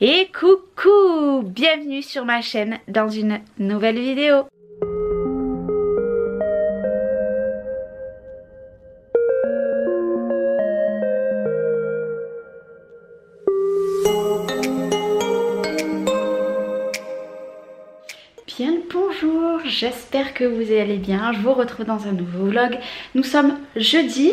Et coucou, bienvenue sur ma chaîne dans une nouvelle vidéo. Bien le bonjour, j'espère que vous allez bien. Je vous retrouve dans un nouveau vlog. Nous sommes jeudi.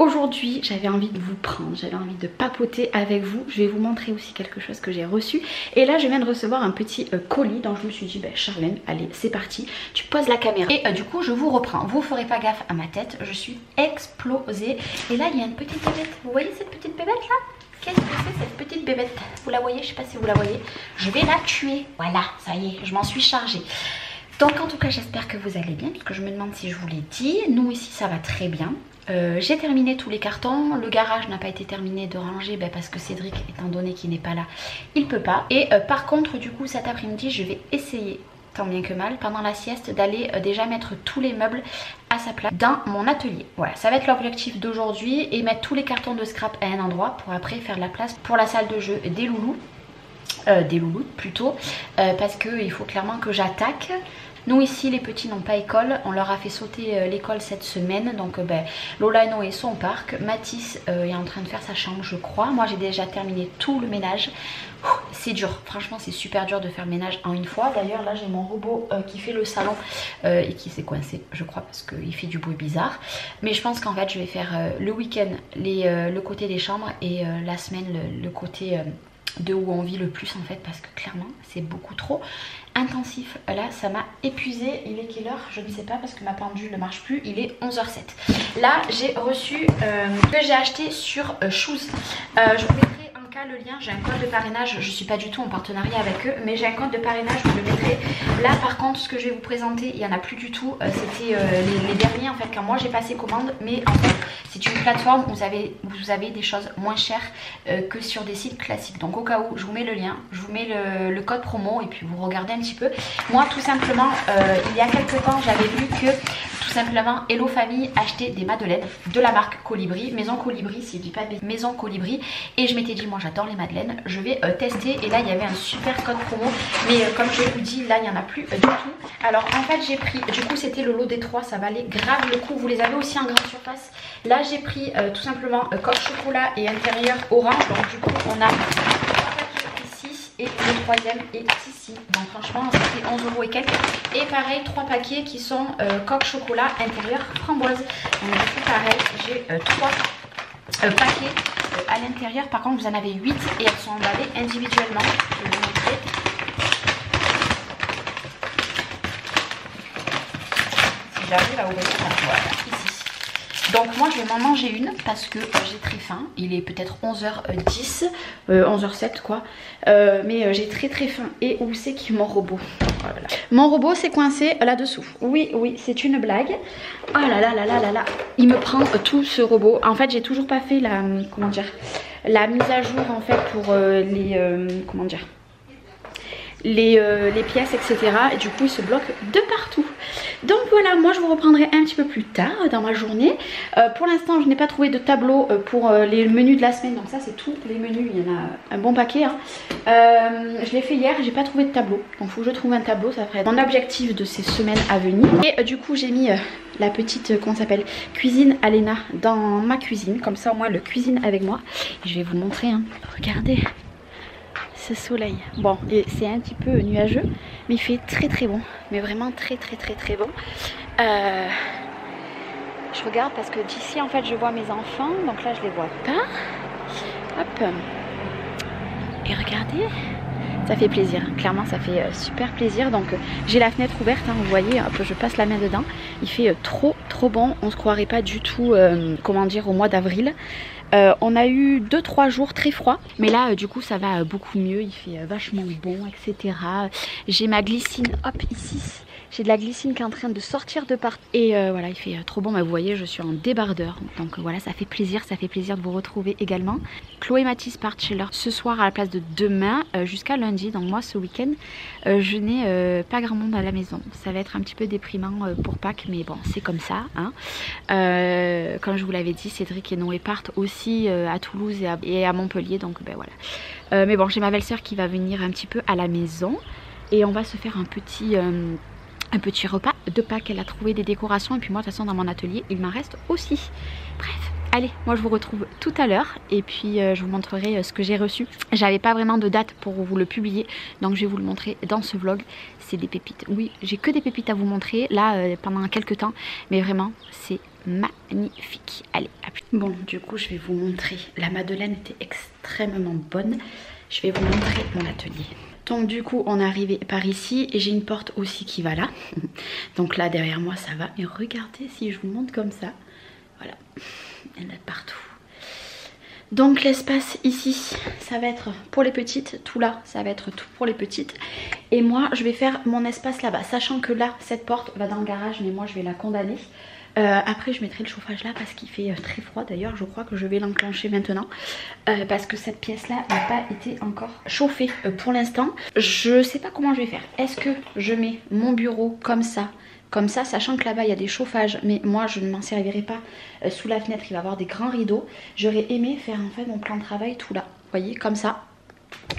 Aujourd'hui j'avais envie de vous prendre, j'avais envie de papoter avec vous. Je vais vous montrer aussi quelque chose que j'ai reçu. Et là je viens de recevoir un petit colis. Donc je me suis dit Charlène, allez c'est parti, tu poses la caméra. Et du coup je vous reprends. Vous ferez pas gaffe à ma tête, je suis explosée. Et là il y a une petite bébête. Vous voyez cette petite bébête là? Qu'est-ce que c'est cette petite bébête? Vous la voyez? Je sais pas si vous la voyez. Je vais la tuer. Voilà, ça y est, je m'en suis chargée. Donc en tout cas j'espère que vous allez bien, parce que je me demande si je vous l'ai dit. Nous ici ça va très bien. J'ai terminé tous les cartons. Le garage n'a pas été terminé de ranger parce que Cédric, étant donné qu'il n'est pas là, il peut pas. Et par contre du coup cet après-midi je vais essayer, tant bien que mal, pendant la sieste, d'aller déjà mettre tous les meubles à sa place dans mon atelier. Voilà, ça va être l'objectif d'aujourd'hui, et mettre tous les cartons de scrap à un endroit pour après faire de la place pour la salle de jeu des loulous. Des louloutes plutôt, parce qu'il faut clairement que j'attaque. Nous ici les petits n'ont pas école, on leur a fait sauter l'école cette semaine, donc Lola et Noé sont au parc. Mathis est en train de faire sa chambre je crois. Moi j'ai déjà terminé tout le ménage. C'est dur, franchement c'est super dur de faire le ménage en une fois. D'ailleurs là j'ai mon robot qui fait le salon et qui s'est coincé je crois parce qu'il fait du bruit bizarre. Mais je pense qu'en fait je vais faire le week-end le côté des chambres et la semaine le côté de où on vit le plus en fait, parce que clairement c'est beaucoup trop intensif. Là ça m'a épuisé. Il est quelle heure? Je ne sais pas parce que ma pendule ne marche plus. Il est 11h07. Là j'ai reçu que j'ai acheté sur Shoes. Je vous mettrai en cas le lien. J'ai un code de parrainage. Je suis pas du tout en partenariat avec eux, mais j'ai un code de parrainage, je vous le mettrai. Là par contre ce que je vais vous présenter, il n'y en a plus du tout. C'était les derniers en fait quand moi j'ai passé commande. Mais en fait c'est une plateforme où vous avez des choses moins chères que sur des sites classiques. Donc au cas où, je vous mets le lien, je vous mets le code promo et puis vous regardez un petit peu. Moi tout simplement, il y a quelques temps j'avais vu que tout simplement Hello Famille achetait des madeleines de la marque Colibri, Maison Colibri si je dis pas de Maison Colibri. Et je m'étais dit moi j'adore les madeleines, je vais tester. Et là il y avait un super code promo. Mais comme je vous dis, là il n'y en a plus du tout. Alors en fait j'ai pris, du coup c'était le lot des 3, ça valait grave le coup. Vous les avez aussi en grande surface. Là j'ai pris tout simplement coque chocolat et intérieur orange. Donc du coup on a 3 paquets ici et le troisième est ici. Donc franchement c'était 11 € et quelques. Et pareil 3 paquets qui sont coque chocolat intérieur framboise. Donc du coup pareil j'ai 3 paquets à l'intérieur. Par contre vous en avez 8 et elles sont emballées individuellement. Je vais vous montrer. Si j'arrive à ouvrir ça, voilà, ici. Donc moi je vais m'en manger une parce que j'ai très faim. Il est peut-être 11h10, 11h07 quoi. Mais j'ai très faim. Et où c'est qu'il est mon robot? Voilà. Mon robot s'est coincé là-dessous. Oui, c'est une blague. Oh là là là là là là. Il me prend tout ce robot. En fait j'ai toujours pas fait la, comment dire, la mise à jour en fait pour comment dire, les pièces etc. Et du coup il se bloque de partout. Donc voilà, moi je vous reprendrai un petit peu plus tard dans ma journée. Pour l'instant je n'ai pas trouvé de tableau pour les menus de la semaine. Donc ça c'est tous les menus, il y en a un bon paquet hein. Je l'ai fait hier et j'ai pas trouvé de tableau. Donc il faut que je trouve un tableau, ça ferait mon objectif de ces semaines à venir. Et du coup j'ai mis la petite, comment ça s'appelle, cuisine Alena dans ma cuisine. Comme ça au moins le cuisine avec moi. Et je vais vous montrer hein. Regardez ce soleil. Bon c'est un petit peu nuageux mais il fait très bon, mais vraiment très bon. Je regarde parce que d'ici en fait je vois mes enfants, donc là je les vois pas. Hop, et regardez, ça fait plaisir, clairement ça fait super plaisir. Donc j'ai la fenêtre ouverte hein, vous voyez, hop, je passe la main dedans. Il fait trop bon, on se croirait pas du tout comment dire au mois d'avril. On a eu 2-3 jours très froids, mais là du coup ça va beaucoup mieux, il fait vachement bon etc. J'ai ma glycine hop ici J'ai de la glycine qui est en train de sortir de partout. Et voilà, il fait trop bon. Bah, vous voyez, je suis en débardeur. Donc voilà, ça fait plaisir de vous retrouver également. Chloé et Mathis partent chez leur ce soir à la place de demain jusqu'à lundi. Donc moi, ce week-end, je n'ai pas grand monde à la maison. Ça va être un petit peu déprimant pour Pâques, mais bon, c'est comme ça. Hein. Comme je vous l'avais dit, Cédric et Noé partent aussi à Toulouse et à Montpellier. Donc ben voilà. Mais bon, j'ai ma belle-sœur qui va venir un petit peu à la maison. Et on va se faire un petit repas de Pâques. Elle a trouvé des décorations. Et puis moi, de toute façon, dans mon atelier, il m'en reste aussi. Bref. Allez, moi je vous retrouve tout à l'heure et puis je vous montrerai ce que j'ai reçu. J'avais pas vraiment de date pour vous le publier, donc je vais vous le montrer dans ce vlog. C'est des pépites. Oui, j'ai que des pépites à vous montrer là pendant quelques temps, mais vraiment c'est magnifique. Allez, à plus. Bon, du coup je vais vous montrer. La madeleine était extrêmement bonne. Je vais vous montrer mon atelier. Donc du coup on est arrivé par ici et j'ai une porte aussi qui va là. Donc là derrière moi ça va. Et regardez si je vous montre comme ça. Voilà, il y en a partout. Donc l'espace ici, ça va être pour les petites. Tout là, ça va être tout pour les petites. Et moi, je vais faire mon espace là-bas. Sachant que là, cette porte va dans le garage, mais moi, je vais la condamner. Après, je mettrai le chauffage là parce qu'il fait très froid. D'ailleurs, je crois que je vais l'enclencher maintenant. Parce que cette pièce-là n'a pas été encore chauffée pour l'instant. Je sais pas comment je vais faire. Est-ce que je mets mon bureau comme ça, sachant que là-bas il y a des chauffages, mais moi je ne m'en servirai pas sous la fenêtre, il va y avoir des grands rideaux. J'aurais aimé faire en fait mon plan de travail tout là, vous voyez, comme ça.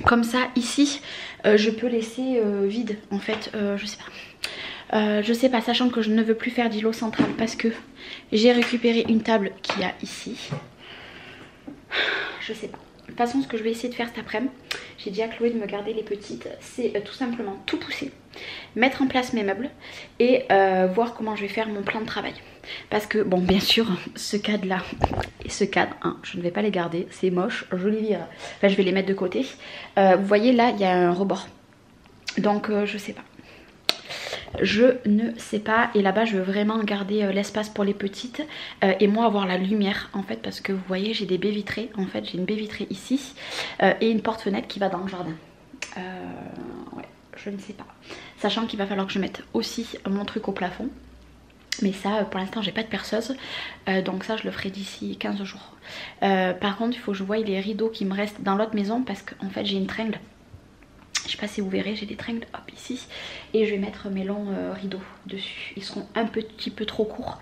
Comme ça, ici, je peux laisser vide en fait, je sais pas, sachant que je ne veux plus faire d'îlot central parce que j'ai récupéré une table qu'il y a ici. Je sais pas. De toute façon, ce que je vais essayer de faire cet après-midi, j'ai dit à Chloé de me garder les petites, c'est tout simplement tout pousser, mettre en place mes meubles et voir comment je vais faire mon plan de travail. Parce que, bon, bien sûr, ce cadre-là et ce cadre, hein, je ne vais pas les garder, c'est moche, je les vire. Enfin, je vais les mettre de côté. Vous voyez, là, il y a un rebord. Donc, je sais pas. Je ne sais pas, et là-bas je veux vraiment garder l'espace pour les petites et moi avoir la lumière en fait, parce que vous voyez j'ai des baies vitrées, en fait j'ai une baie vitrée ici et une porte-fenêtre qui va dans le jardin. Ouais, je ne sais pas, sachant qu'il va falloir que je mette aussi mon truc au plafond, mais ça pour l'instant j'ai pas de perceuse, donc ça je le ferai d'ici 15 jours. Par contre il faut que je voie les rideaux qui me restent dans l'autre maison parce qu'en fait j'ai une tringle. Je sais pas si vous verrez, j'ai des tringles hop ici et je vais mettre mes longs rideaux dessus. Ils seront un petit peu trop courts,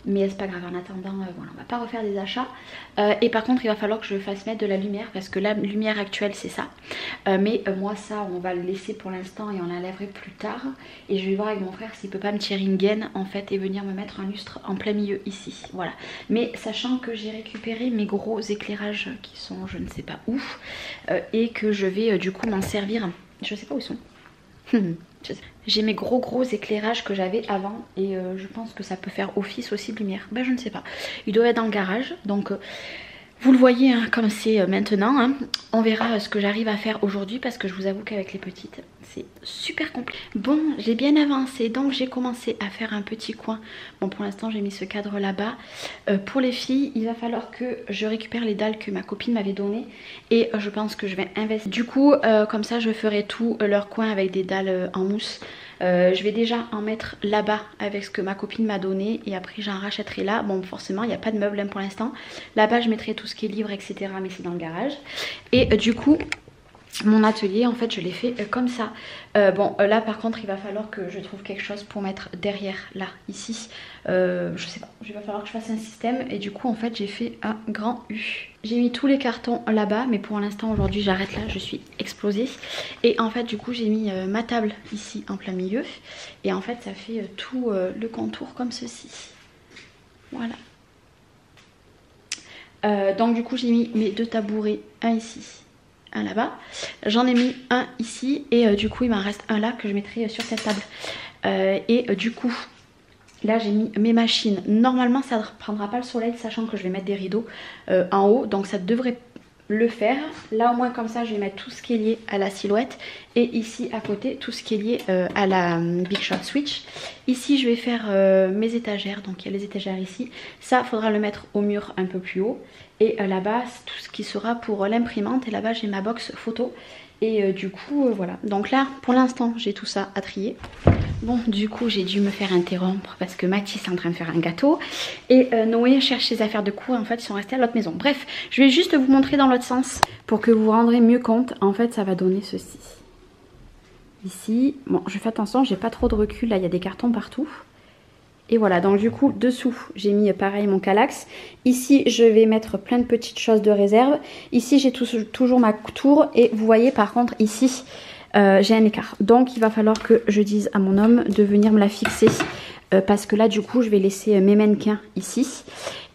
mais c'est pas grave. En attendant, voilà, on va pas refaire des achats. Et par contre, il va falloir que je fasse mettre de la lumière parce que la lumière actuelle c'est ça. Mais moi ça, on va le laisser pour l'instant et on l'enlèverait plus tard. Et je vais voir avec mon frère s'il peut pas me tirer une gaine en fait et venir me mettre un lustre en plein milieu ici. Voilà. Mais sachant que j'ai récupéré mes gros éclairages qui sont je ne sais pas où et que je vais du coup m'en servir. Je sais pas où ils sont. J'ai mes gros éclairages que j'avais avant et je pense que ça peut faire office aussi de lumière. Ben je ne sais pas. Il doit être dans le garage donc vous le voyez hein, comme c'est maintenant. Hein. On verra ce que j'arrive à faire aujourd'hui parce que je vous avoue qu'avec les petites c'est super compliqué. Bon, j'ai bien avancé donc j'ai commencé à faire un petit coin. Bon pour l'instant j'ai mis ce cadre là-bas. Pour les filles il va falloir que je récupère les dalles que ma copine m'avait données et je pense que je vais investir. Du coup comme ça je ferai tout leur coin avec des dalles en mousse. Je vais déjà en mettre là-bas avec ce que ma copine m'a donné et après j'en rachèterai là. Bon forcément il n'y a pas de meubles hein, pour l'instant. Là-bas je mettrai tout ce qui est livres etc, mais c'est dans le garage. Et du coup mon atelier en fait je l'ai fait comme ça. Bon là par contre il va falloir que je trouve quelque chose pour mettre derrière là ici. Je sais pas, il va falloir que je fasse un système et du coup en fait j'ai fait un grand U. J'ai mis tous les cartons là-bas mais pour l'instant aujourd'hui j'arrête là, je suis explosée. Et en fait du coup j'ai mis ma table ici en plein milieu et en fait ça fait tout le contour comme ceci. Voilà. Donc du coup j'ai mis mes deux tabourets, un ici, un là-bas. J'en ai mis un ici et du coup il m'en reste un là que je mettrai sur cette table. Du coup là j'ai mis mes machines. Normalement ça ne prendra pas le soleil sachant que je vais mettre des rideaux en haut. Donc ça devrait le faire. Là au moins comme ça je vais mettre tout ce qui est lié à la silhouette. Et ici à côté tout ce qui est lié à la Big Shot Switch. Ici je vais faire mes étagères. Donc il y a les étagères ici. Ça faudra le mettre au mur un peu plus haut. Et là-bas tout ce qui sera pour l'imprimante. Et là-bas j'ai ma box photo. Et du coup voilà, donc là pour l'instant j'ai tout ça à trier. Bon, du coup j'ai dû me faire interrompre parce que Mathis est en train de faire un gâteau et Noé cherche ses affaires de cours. En fait ils sont restés à l'autre maison. Bref, je vais juste vous montrer dans l'autre sens pour que vous vous rendrez mieux compte. En fait ça va donner ceci. Ici, bon je fais attention, j'ai pas trop de recul, là il y a des cartons partout. Et voilà, donc du coup dessous j'ai mis pareil mon Kallax. Ici je vais mettre plein de petites choses de réserve. Ici j'ai toujours ma tour et vous voyez par contre ici j'ai un écart. Donc il va falloir que je dise à mon homme de venir me la fixer parce que là du coup je vais laisser mes mannequins ici.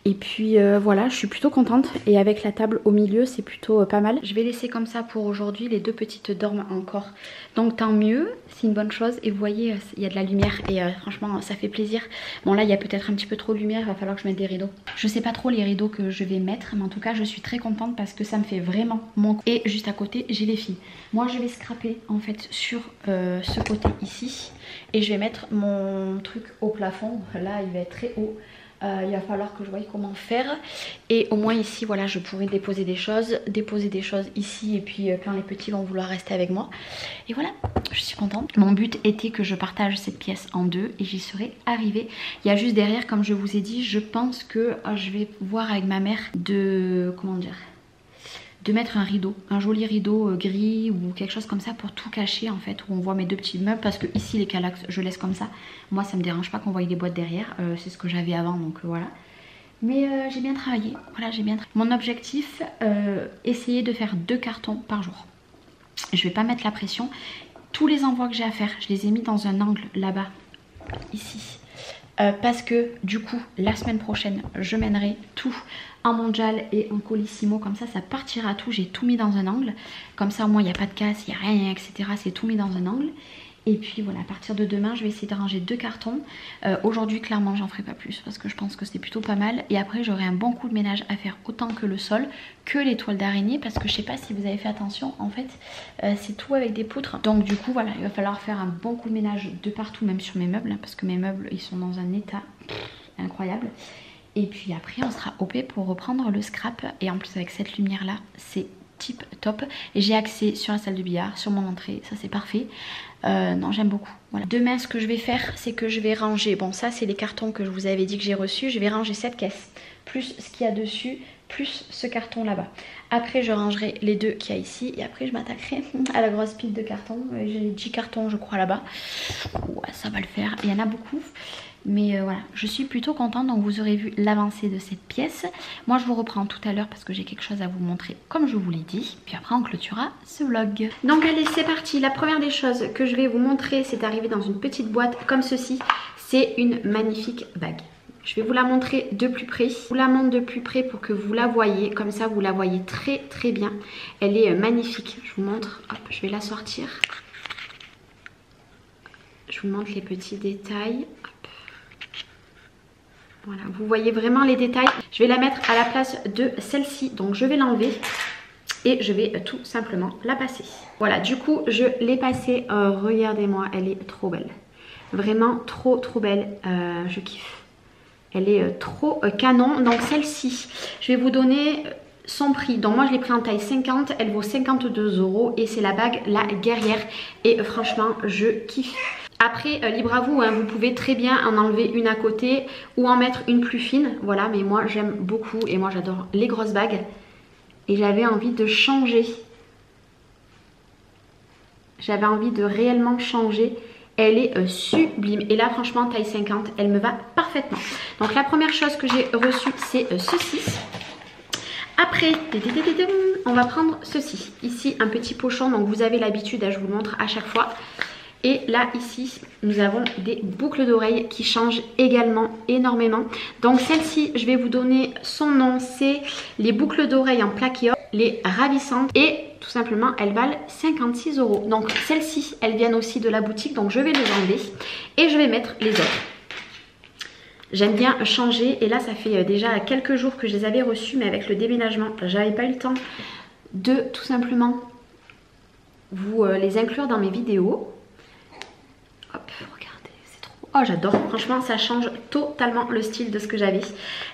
Et puis voilà, je suis plutôt contente et avec la table au milieu c'est plutôt pas mal. Je vais laisser comme ça pour aujourd'hui, les deux petites dorment encore. Donc tant mieux, c'est une bonne chose. Et vous voyez, il y a de la lumière et franchement ça fait plaisir. Bon là il y a peut-être un petit peu trop de lumière, il va falloir que je mette des rideaux. Je sais pas trop les rideaux que je vais mettre, mais en tout cas je suis très contente parce que ça me fait vraiment mon... Et juste à côté j'ai les filles. Moi je vais scraper en fait sur ce côté ici. Et je vais mettre mon truc au plafond, là il va être très haut. Il va falloir que je voie comment faire et au moins ici voilà je pourrai déposer des choses ici et puis quand les petits vont vouloir rester avec moi et voilà, je suis contente. Mon but était que je partage cette pièce en deux et j'y serai arrivée. Il y a juste derrière, comme je vous ai dit, je pense que je vais voir avec ma mère de, comment dire, de mettre un rideau, un joli rideau gris ou quelque chose comme ça pour tout cacher en fait, où on voit mes deux petits meubles parce que ici les Kallax je laisse comme ça. Moi ça me dérange pas qu'on voie les boîtes derrière, c'est ce que j'avais avant donc voilà. Mais j'ai bien travaillé, voilà j'ai bien travaillé. Mon objectif, essayer de faire 2 cartons par jour. Je vais pas mettre la pression. Tous les envois que j'ai à faire, je les ai mis dans un angle là-bas, ici. Parce que du coup la semaine prochaine je mènerai tout en mondial et en colissimo, comme ça ça partira tout, j'ai tout mis dans un angle, comme ça au moins il n'y a pas de casse, il n'y a rien etc, c'est tout mis dans un angle. Et puis voilà, à partir de demain je vais essayer de ranger 2 cartons. Aujourd'hui clairement j'en ferai pas plus parce que je pense que c'est plutôt pas mal. Et après j'aurai un bon coup de ménage à faire, autant que le sol que les toiles d'araignée, parce que je sais pas si vous avez fait attention, en fait c'est tout avec des poutres. Donc du coup voilà, il va falloir faire un bon coup de ménage de partout, même sur mes meubles, hein, parce que mes meubles ils sont dans un état incroyable. Et puis après on sera OP pour reprendre le scrap. Et en plus avec cette lumière là c'est tip top. Et j'ai accès sur la salle de billard, sur mon entrée, ça c'est parfait. Non j'aime beaucoup. Voilà. Demain ce que je vais faire c'est que je vais ranger, bon ça c'est les cartons que je vous avais dit que j'ai reçus. Je vais ranger cette caisse, plus ce qu'il y a dessus, plus ce carton là-bas. Après je rangerai les deux qu'il y a ici. Et après je m'attaquerai à la grosse pile de cartons. J'ai 10 cartons je crois là-bas. Ouais, ça va le faire, il y en a beaucoup. Mais voilà, je suis plutôt contente. Donc vous aurez vu l'avancée de cette pièce. Moi je vous reprends tout à l'heure parce que j'ai quelque chose à vous montrer comme je vous l'ai dit. Puis après on clôturera ce vlog. Donc allez c'est parti. La première des choses que je vais vous montrer, c'est arrivé dans une petite boîte comme ceci. C'est une magnifique bague. Je vais vous la montrer de plus près. Je vous la montre de plus près pour que vous la voyez. Comme ça vous la voyez très très bien. Elle est magnifique. Je vous montre. Hop, je vais la sortir. Je vous montre les petits détails. Voilà, vous voyez vraiment les détails. Je vais la mettre à la place de celle-ci. Donc je vais l'enlever et je vais tout simplement la passer. Voilà, du coup je l'ai passée. Regardez-moi, elle est trop belle. Vraiment trop trop belle. Je kiffe. Elle est trop canon. Donc celle-ci, je vais vous donner son prix. Donc moi je l'ai pris en taille 50. Elle vaut 52 € et c'est la bague La Guerrière. Et franchement, je kiffe. Après, libre à vous, hein, vous pouvez très bien en enlever une à côté ou en mettre une plus fine. Voilà, mais moi j'aime beaucoup et moi j'adore les grosses bagues. Et j'avais envie de changer. J'avais envie de réellement changer. Elle est sublime. Et là, franchement, taille 50, elle me va parfaitement. Donc la première chose que j'ai reçue, c'est ceci. Après, on va prendre ceci. Ici, un petit pochon. Donc vous avez l'habitude, je vous le montre à chaque fois. Et là ici nous avons des boucles d'oreilles qui changent également énormément. Donc celle-ci je vais vous donner son nom, c'est les boucles d'oreilles en plaqué or, les ravissantes. Et tout simplement elles valent 56 €. Donc celles-ci elles viennent aussi de la boutique, donc je vais les enlever et je vais mettre les autres. J'aime bien changer et là ça fait déjà quelques jours que je les avais reçues, mais avec le déménagement j'avais pas eu le temps de tout simplement vous les inclure dans mes vidéos. Hop, regardez, c'est trop... Oh, j'adore. Franchement, ça change totalement le style de ce que j'avais.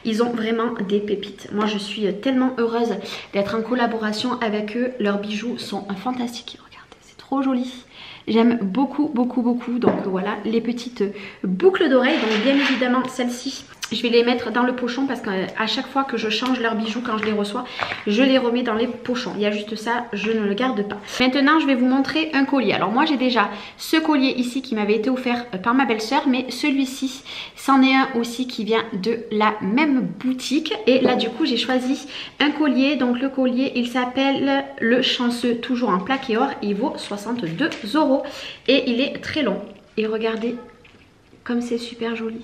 Ils ont vraiment des pépites. Moi, je suis tellement heureuse d'être en collaboration avec eux. Leurs bijoux sont fantastiques. trop joli. J'aime beaucoup, beaucoup, beaucoup. Donc voilà, les petites boucles d'oreilles. Donc bien évidemment, celles-ci, je vais les mettre dans le pochon parce qu'à chaque fois que je change leurs bijoux, quand je les reçois, je les remets dans les pochons. Il y a juste ça, je ne le garde pas. Maintenant, je vais vous montrer un collier. Alors moi, j'ai déjà ce collier ici qui m'avait été offert par ma belle-sœur, mais celui-ci, c'en est un aussi qui vient de la même boutique. Et là, du coup, j'ai choisi un collier. Donc le collier, il s'appelle le Chanceux, toujours en plaqué or. Il vaut 62 € et il est très long. Et regardez comme c'est super joli.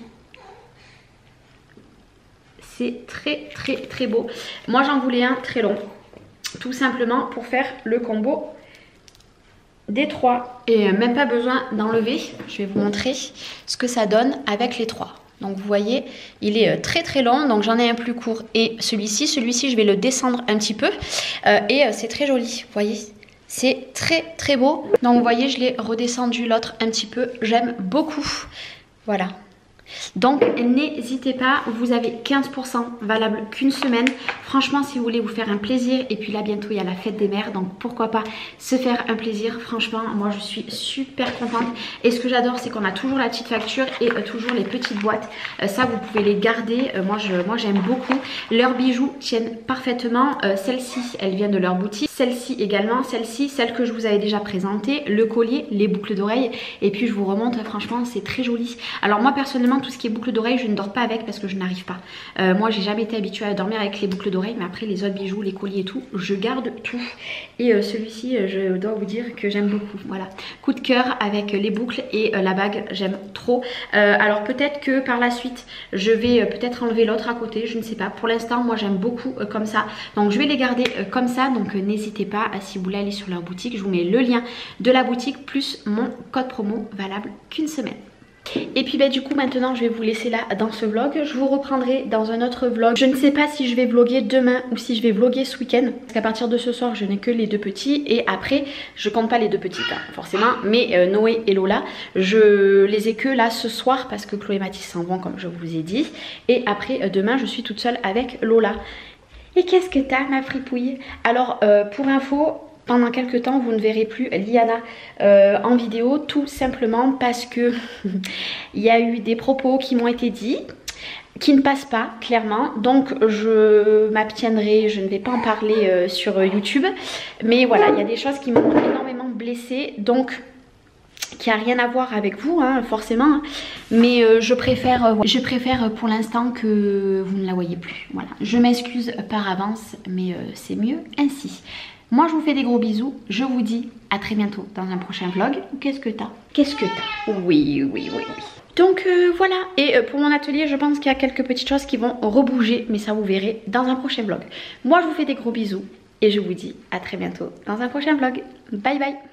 C'est très très très beau. Moi j'en voulais un très long, tout simplement pour faire le combo des 3. Et même pas besoin d'enlever. Je vais vous montrer ce que ça donne avec les 3. Donc vous voyez, il est très très long. Donc j'en ai un plus court et celui-ci je vais le descendre un petit peu. Et c'est très joli, vous voyez. C'est très très beau. Donc vous voyez, je l'ai redescendu l'autre un petit peu. J'aime beaucoup. Voilà. Donc n'hésitez pas, vous avez 15% valable qu'une semaine. Franchement, si vous voulez vous faire un plaisir, et puis là bientôt il y a la fête des mères, donc pourquoi pas se faire un plaisir. Franchement, moi je suis super contente. Et ce que j'adore, c'est qu'on a toujours la petite facture et toujours les petites boîtes. Ça vous pouvez les garder. Moi j'aime beaucoup. Leurs bijoux tiennent parfaitement. Celle-ci, elle vient de leur boutique. Celle-ci également, celle-ci, celle que je vous avais déjà présentée, le collier, les boucles d'oreilles. Et puis je vous remonte, franchement c'est très joli. Alors moi personnellement, tout ce qui est boucles d'oreilles, je ne dors pas avec parce que je n'arrive pas. Moi j'ai jamais été habituée à dormir avec les boucles d'oreilles, mais après les autres bijoux, les colliers et tout, je garde tout. Et celui-ci, je dois vous dire que j'aime beaucoup. Voilà, coup de cœur avec les boucles et la bague, j'aime trop. Alors peut-être que par la suite, je vais peut-être enlever l'autre à côté, je ne sais pas. Pour l'instant, moi j'aime beaucoup comme ça. Donc je vais les garder comme ça. Donc n'hésitez pas, si vous voulez aller sur leur boutique, je vous mets le lien de la boutique plus mon code promo valable qu'une semaine. Et puis du coup maintenant je vais vous laisser là dans ce vlog. Je vous reprendrai dans un autre vlog. Je ne sais pas si je vais vlogger demain ou si je vais vlogger ce week-end, parce qu'à partir de ce soir je n'ai que les 2 petits. Et après je compte pas les 2 petites forcément, mais Noé et Lola je les ai que là ce soir parce que Chloé et Mathis s'en vont comme je vous ai dit. Et après demain je suis toute seule avec Lola. Et qu'est-ce que t'as ma fripouille? Alors pour info, pendant quelques temps vous ne verrez plus Liana en vidéo, tout simplement parce que il y a eu des propos qui m'ont été dits qui ne passent pas clairement, donc je m'abstiendrai, je ne vais pas en parler sur YouTube, mais voilà, il y a des choses qui m'ont énormément blessée, donc qui a rien à voir avec vous forcément, mais je préfère pour l'instant que vous ne la voyez plus. Voilà, je m'excuse par avance, mais c'est mieux ainsi. Moi je vous fais des gros bisous, je vous dis à très bientôt dans un prochain vlog. Qu'est-ce que t'as? Qu'est-ce que t'as? Oui. Donc voilà, et pour mon atelier je pense qu'il y a quelques petites choses qui vont rebouger, mais ça vous verrez dans un prochain vlog. Moi je vous fais des gros bisous et je vous dis à très bientôt dans un prochain vlog. Bye bye.